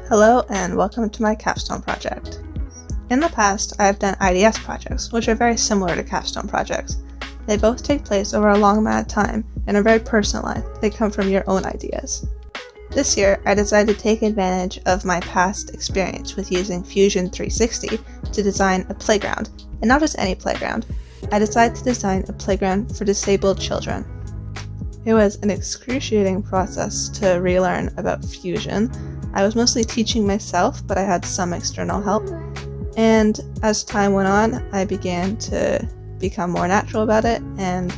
Hello and welcome to my Capstone project. In the past, I have done IDS projects, which are very similar to Capstone projects. They both take place over a long amount of time and are very personalized. They come from your own ideas. This year, I decided to take advantage of my past experience with using Fusion 360 to design a playground, and not just any playground. I decided to design a playground for disabled children. It was an excruciating process to relearn about Fusion. I was mostly teaching myself, but I had some external help. And as time went on, I began to become more natural about it, and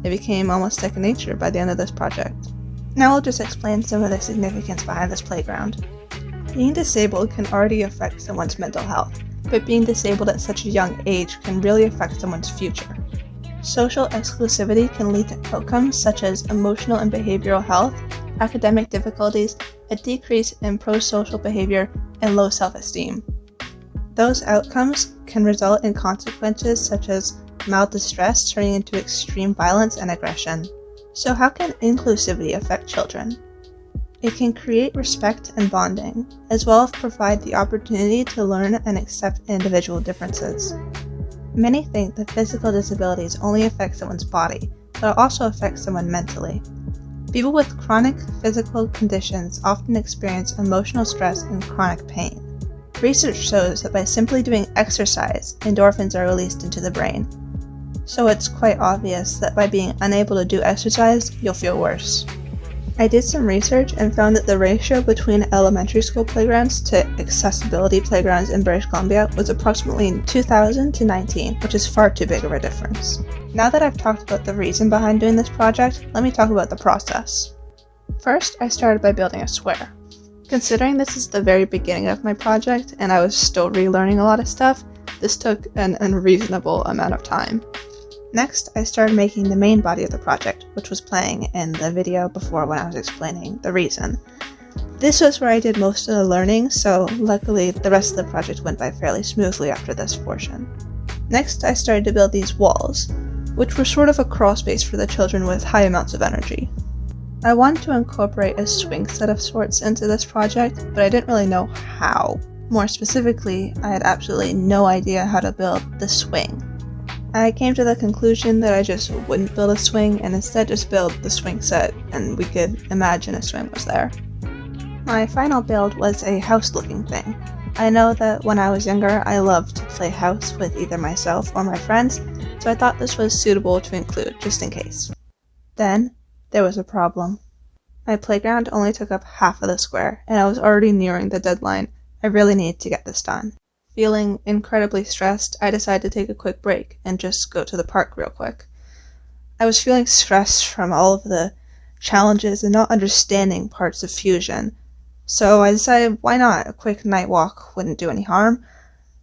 it became almost second nature by the end of this project. Now I'll just explain some of the significance behind this playground. Being disabled can already affect someone's mental health, but being disabled at such a young age can really affect someone's future. Social exclusivity can lead to outcomes such as emotional and behavioral health, academic difficulties, a decrease in pro-social behavior, and low self-esteem. Those outcomes can result in consequences such as mild distress turning into extreme violence and aggression. So how can inclusivity affect children? It can create respect and bonding, as well as provide the opportunity to learn and accept individual differences. Many think that physical disabilities only affect someone's body, but it also affects someone mentally. People with chronic physical conditions often experience emotional stress and chronic pain. Research shows that by simply doing exercise, endorphins are released into the brain. So it's quite obvious that by being unable to do exercise, you'll feel worse. I did some research and found that the ratio between elementary school playgrounds to accessibility playgrounds in British Columbia was approximately 2,000 to 19, which is far too big of a difference. Now that I've talked about the reason behind doing this project, let me talk about the process. First, I started by building a square. Considering this is the very beginning of my project and I was still relearning a lot of stuff, this took an unreasonable amount of time. Next, I started making the main body of the project, which was playing in the video before when I was explaining the reason. This was where I did most of the learning, so luckily the rest of the project went by fairly smoothly after this portion. Next, I started to build these walls, which were sort of a crawl space for the children with high amounts of energy. I wanted to incorporate a swing set of sorts into this project, but I didn't really know how. More specifically, I had absolutely no idea how to build the swing. I came to the conclusion that I just wouldn't build a swing and instead just build the swing set, and we could imagine a swing was there. My final build was a house-looking thing. I know that when I was younger, I loved to play house with either myself or my friends, so I thought this was suitable to include just in case. Then, there was a problem. My playground only took up half of the square, and I was already nearing the deadline. I really needed to get this done. Feeling incredibly stressed, I decided to take a quick break and just go to the park real quick. I was feeling stressed from all of the challenges and not understanding parts of Fusion, so I decided why not? A quick night walk wouldn't do any harm.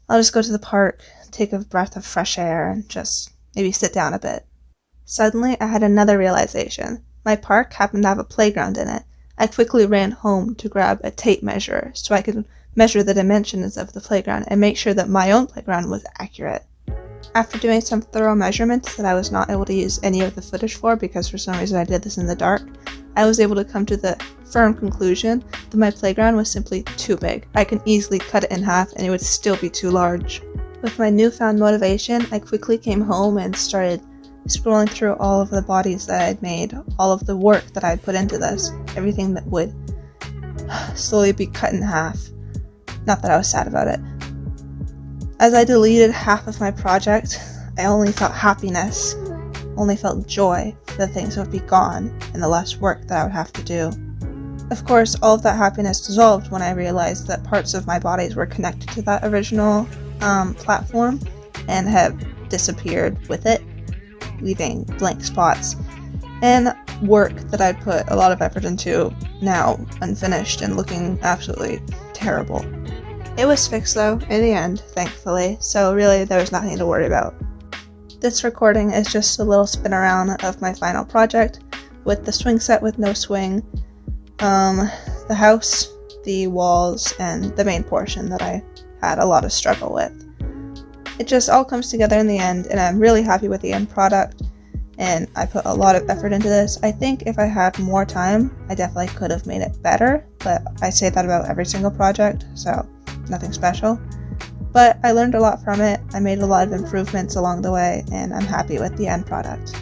I'll just go to the park, take a breath of fresh air, and just maybe sit down a bit. Suddenly, I had another realization. My park happened to have a playground in it. I quickly ran home to grab a tape measure so I could measure the dimensions of the playground and make sure that my own playground was accurate. After doing some thorough measurements that I was not able to use any of the footage for because for some reason I did this in the dark, I was able to come to the firm conclusion that my playground was simply too big. I can easily cut it in half and it would still be too large. With my newfound motivation, I quickly came home and started scrolling through all of the bodies that I had made, all of the work that I had put into this, everything that would slowly be cut in half. Not that I was sad about it. As I deleted half of my project, I only felt happiness, only felt joy for the things that would be gone and the less work that I would have to do. Of course, all of that happiness dissolved when I realized that parts of my bodies were connected to that original platform and have disappeared with it, leaving blank spots, and work that I'd put a lot of effort into now unfinished and looking absolutely terrible. It was fixed though, in the end, thankfully, so really there was nothing to worry about. This recording is just a little spin around of my final project, with the swing set with no swing, the house, the walls, and the main portion that I had a lot of struggle with. It just all comes together in the end, and I'm really happy with the end product, and I put a lot of effort into this. I think if I had more time, I definitely could have made it better, but I say that about every single project, so nothing special. But I learned a lot from it, I made a lot of improvements along the way, and I'm happy with the end product.